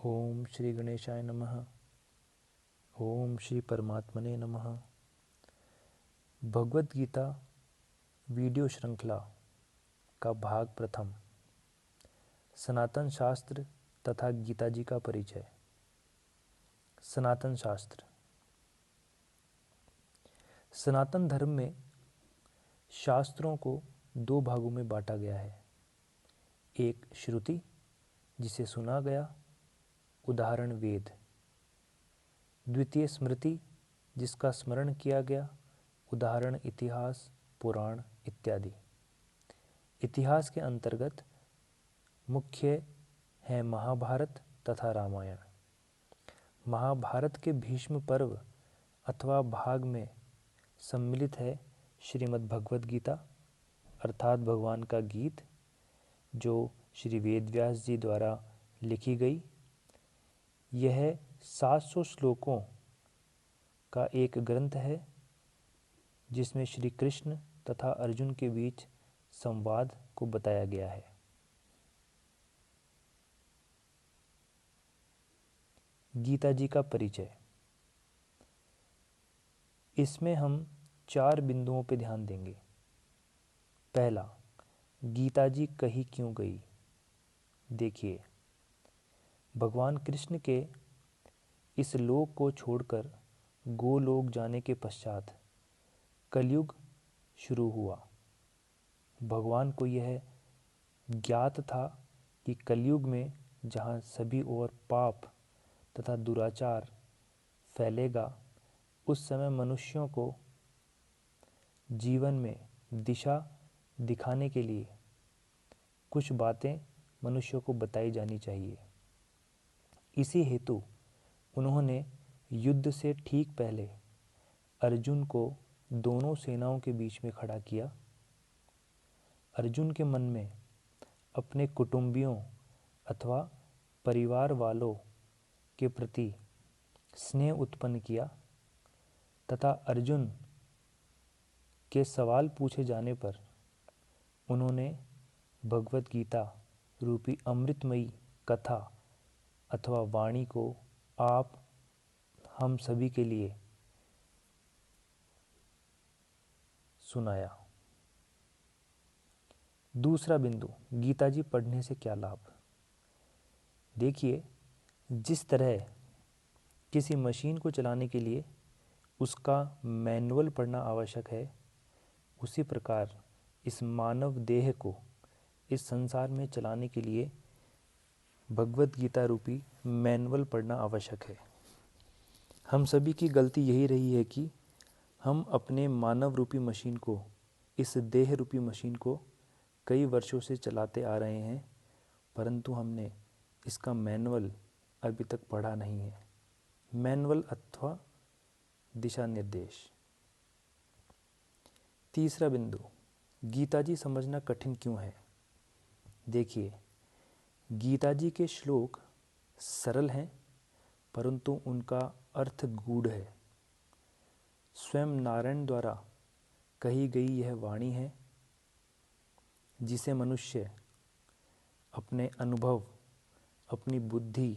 ओम श्री गणेशाय नमः। ओम श्री परमात्मने नमः। भगवद गीता वीडियो श्रृंखला का भाग प्रथम, सनातन शास्त्र तथा गीता जी का परिचय। सनातन शास्त्र। सनातन धर्म में शास्त्रों को दो भागों में बांटा गया है। एक श्रुति, जिसे सुना गया, उदाहरण वेद। द्वितीय स्मृति, जिसका स्मरण किया गया, उदाहरण इतिहास, पुराण इत्यादि। इतिहास के अंतर्गत मुख्य हैं महाभारत तथा रामायण। महाभारत के भीष्म पर्व अथवा भाग में सम्मिलित है श्रीमद् भगवद गीता अर्थात भगवान का गीत, जो श्री वेदव्यास जी द्वारा लिखी गई। यह 700 श्लोकों का एक ग्रंथ है, जिसमें श्री कृष्ण तथा अर्जुन के बीच संवाद को बताया गया है। गीता जी का परिचय। इसमें हम 4 बिंदुओं पर ध्यान देंगे। पहला, गीता जी कही क्यों गई। देखिए, भगवान कृष्ण के इस लोक को छोड़कर गोलोक जाने के पश्चात कलयुग शुरू हुआ। भगवान को यह ज्ञात था कि कलयुग में जहाँ सभी ओर पाप तथा दुराचार फैलेगा, उस समय मनुष्यों को जीवन में दिशा दिखाने के लिए कुछ बातें मनुष्यों को बताई जानी चाहिए। इसी हेतु उन्होंने युद्ध से ठीक पहले अर्जुन को दोनों सेनाओं के बीच में खड़ा किया। अर्जुन के मन में अपने कुटुंबियों अथवा परिवार वालों के प्रति स्नेह उत्पन्न किया तथा अर्जुन के सवाल पूछे जाने पर उन्होंने भगवद गीता रूपी अमृतमयी कथा अथवा वाणी को आप हम सभी के लिए सुनाया। दूसरा बिंदु, गीता जी पढ़ने से क्या लाभ। देखिए, जिस तरह किसी मशीन को चलाने के लिए उसका मैनुअल पढ़ना आवश्यक है, उसी प्रकार इस मानव देह को इस संसार में चलाने के लिए भगवद गीता रूपी मैनुअल पढ़ना आवश्यक है। हम सभी की गलती यही रही है कि हम अपने मानव रूपी मशीन को, इस देह रूपी मशीन को कई वर्षों से चलाते आ रहे हैं, परंतु हमने इसका मैनुअल अभी तक पढ़ा नहीं है। मैनुअल अथवा दिशा निर्देश। तीसरा बिंदु, गीता जी समझना कठिन क्यों है। देखिए, गीता जी के श्लोक सरल हैं, परंतु उनका अर्थ गूढ़ है। स्वयं नारायण द्वारा कही गई यह वाणी है, जिसे मनुष्य अपने अनुभव, अपनी बुद्धि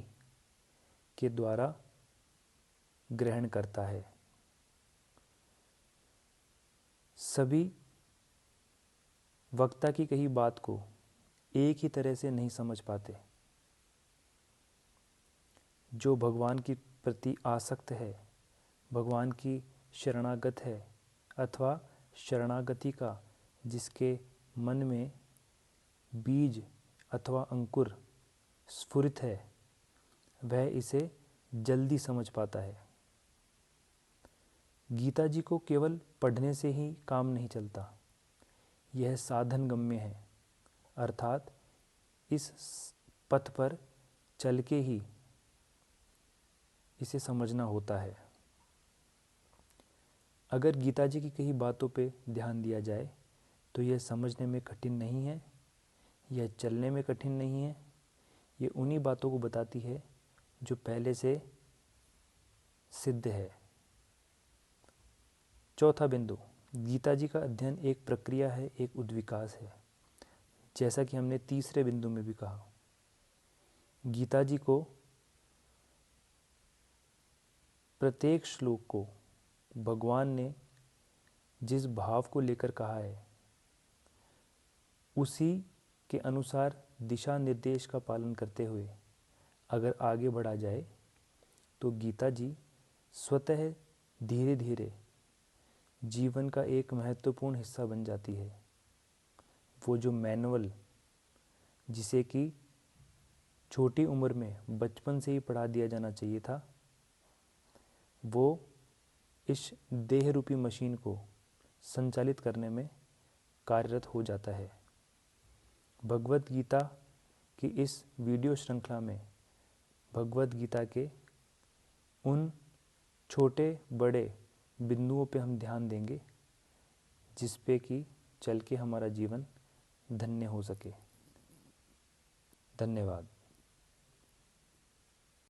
के द्वारा ग्रहण करता है। सभी वक्ता की कही बात को एक ही तरह से नहीं समझ पाते। जो भगवान के प्रति आसक्त है, भगवान की शरणागत है अथवा शरणागति का जिसके मन में बीज अथवा अंकुर स्फुरित है, वह इसे जल्दी समझ पाता है। गीता जी को केवल पढ़ने से ही काम नहीं चलता, यह साधन गम्य है, अर्थात इस पथ पर चल के ही इसे समझना होता है। अगर गीता जी की कई बातों पे ध्यान दिया जाए तो यह समझने में कठिन नहीं है, यह चलने में कठिन नहीं है। ये उन्हीं बातों को बताती है जो पहले से सिद्ध है। चौथा बिंदु, गीता जी का अध्ययन एक प्रक्रिया है, एक उद्विकास है। जैसा कि हमने तीसरे बिंदु में भी कहा, गीता जी को प्रत्येक श्लोक को भगवान ने जिस भाव को लेकर कहा है उसी के अनुसार दिशा निर्देश का पालन करते हुए अगर आगे बढ़ा जाए तो गीता जी स्वतः धीरे धीरे जीवन का एक महत्वपूर्ण हिस्सा बन जाती है। वो जो मैनुअल जिसे कि छोटी उम्र में बचपन से ही पढ़ा दिया जाना चाहिए था, वो इस देह रूपी मशीन को संचालित करने में कार्यरत हो जाता है। भगवत गीता की इस वीडियो श्रृंखला में भगवत गीता के उन छोटे बड़े बिंदुओं पे हम ध्यान देंगे जिस पे कि चल के हमारा जीवन धन्य हो सके। धन्यवाद।